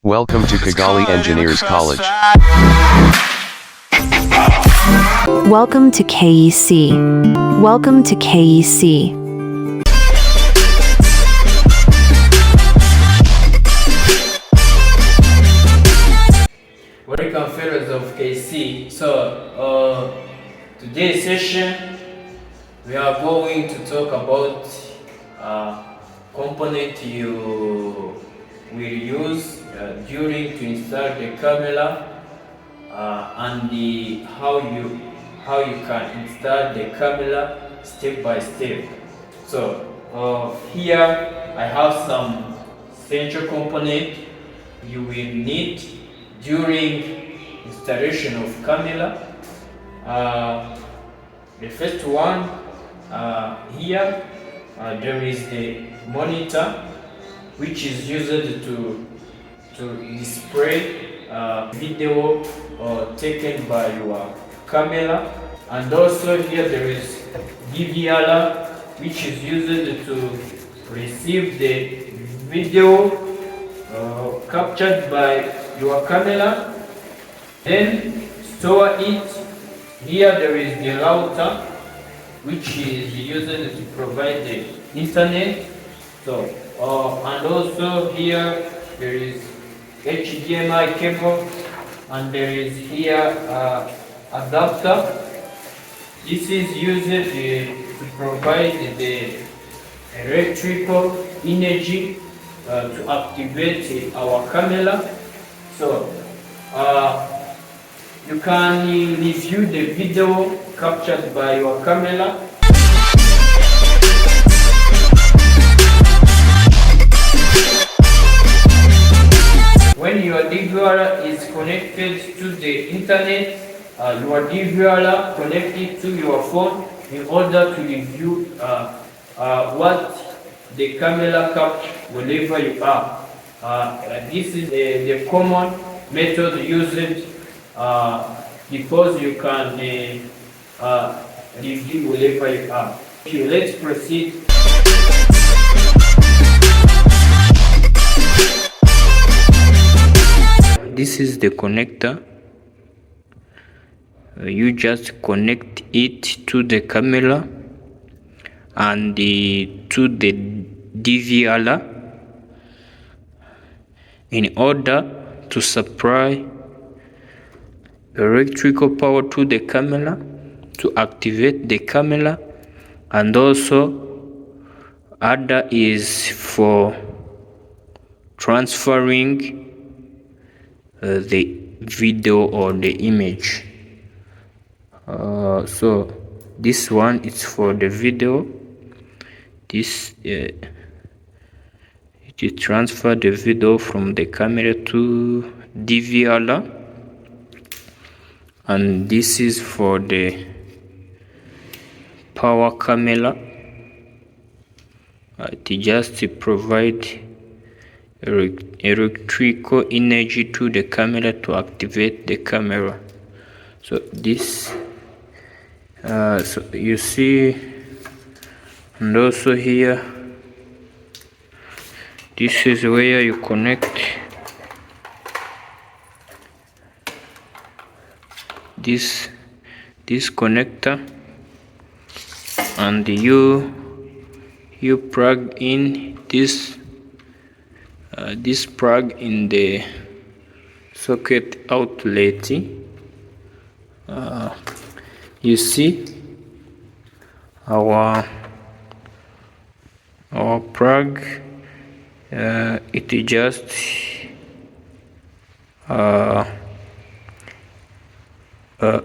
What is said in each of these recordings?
Welcome to Kigali-Engineers-College. Welcome to KEC. Welcome to KEC. Welcome fellows of KC. So today's session we are going to talk about component you will use during to install the camera and how you can install the camera step by step. So here I have some essential component you will need during installation of camera. The first one here there is the monitor, which is used to display video taken by your camera, and also here there is DVR, which is used to receive the video captured by your camera, then store it. Here there is the router, which is used to provide the internet. So and also here there is HDMI cable, and there is here adapter. This is used to provide the electrical energy to activate our camera. So you can review the video captured by your camera. When your DVR is connected to the internet, your DVR connected to your phone in order to review what the camera captures wherever you are. This is the common method used because you can review wherever you are. Okay, let's proceed. This is the connector. You just connect it to the camera and to the DVR in order to supply electrical power to the camera to activate the camera, and also other is for transferring the video or the image. So this one is for the video. This it transfer the video from the camera to DVR, and this is for the power camera. It just provide electrical energy to the camera to activate the camera. So this so you see, and also here this is where you connect this connector, and you plug in this plug in the socket outlet. You see our plug, it just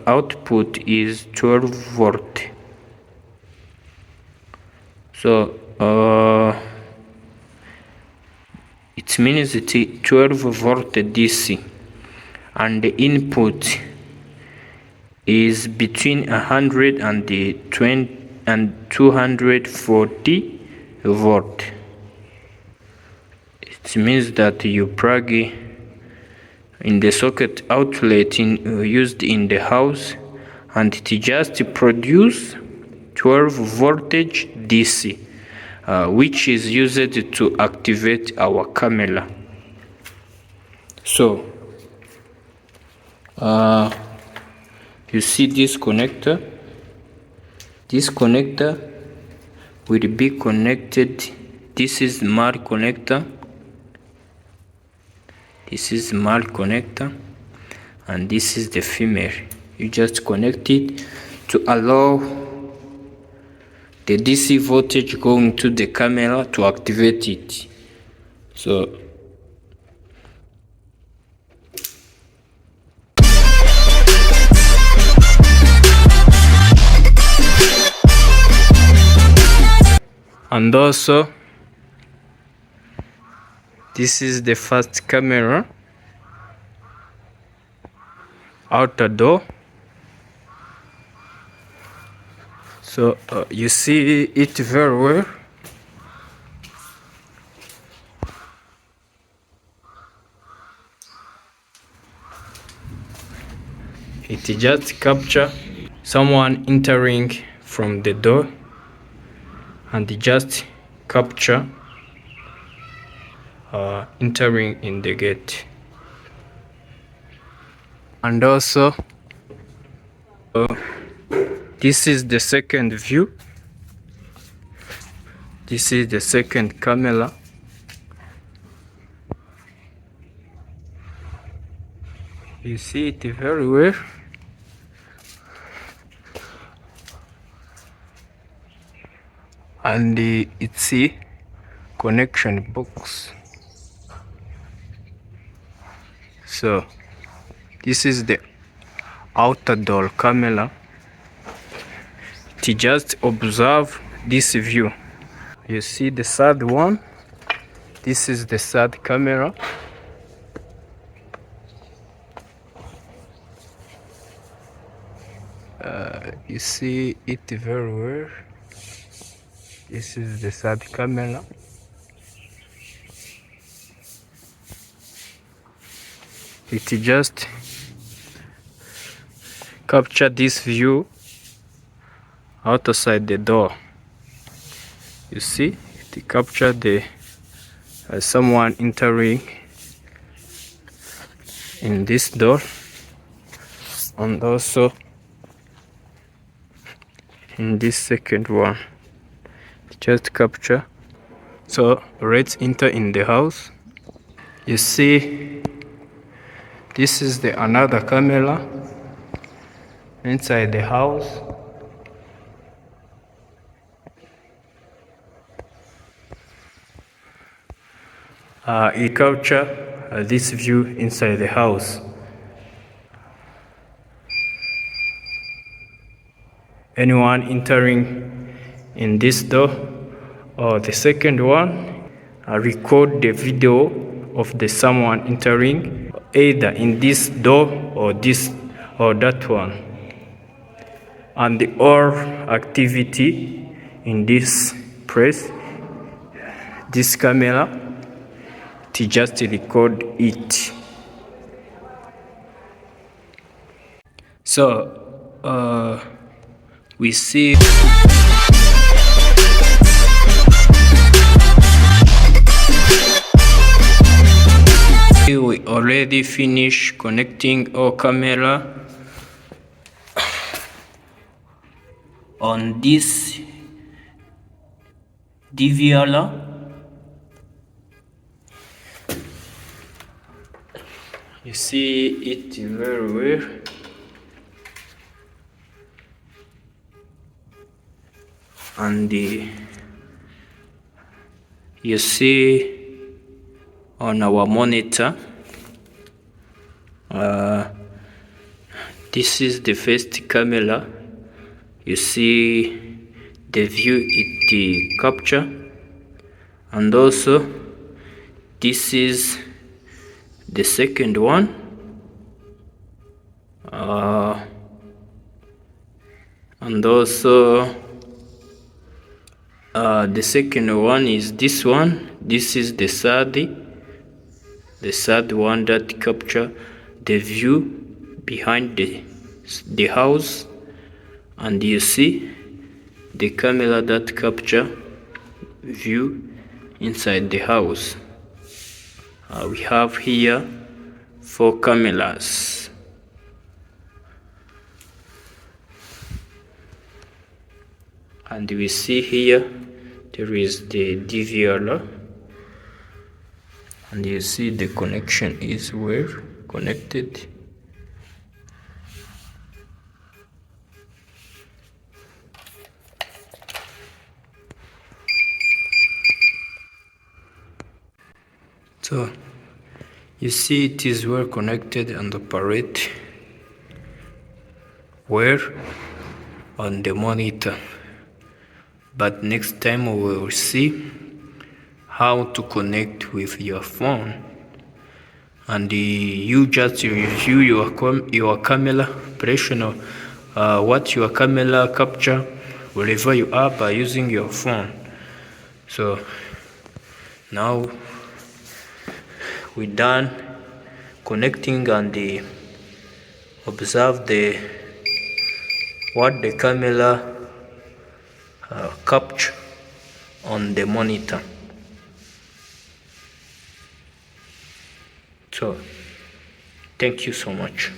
output is 12 volt. So it means it's 12 volt DC, and the input is between 120 and 240 volt. It means that you plug in the socket outlet used in the house, and it just produce 12 voltage DC. which is used to activate our camera. So you see this connector. This connector will be connected. This is male connector. This is male connector, and this is the female. You just connect it to allow the DC voltage going to the camera to activate it. So and also this is the first camera outer door. So you see it very well. It just capture someone entering from the door, and it just capture entering in the gate. And also this is the second view. This is the second camera. You see it very well. And it's a connection box. So this is the outer door camera. To just observe this view. You see the third one. This is the third camera. You see it very well. This is the third camera. It just capture this view outside the door. You see, it captured the someone entering in this door, and also in this second one. Just capture. So let's enter in the house. You see, this is the another camera inside the house. It capture this view inside the house. Anyone entering in this door or the second one, record the video of the someone entering either in this door or this or that one, and the all activity in this place. This camera to just record it. So we see we already finished connecting our camera on this DVR. You see it very well. And you see on our monitor, this is the first camera. You see the view it capture, and also this is the second one. And also the second one is this one. This is the third one that capture the view behind the house. And you see the camera that capture view inside the house. We have here 4 cameras. And we see here there is the DVR, and you see the connection is well connected. So you see it is well connected and operate well on the monitor. But next time we will see how to connect with your phone, and you just review your camera operation, what your camera capture wherever you are by using your phone. So now we're done connecting and observe what the camera capture on the monitor. So thank you so much.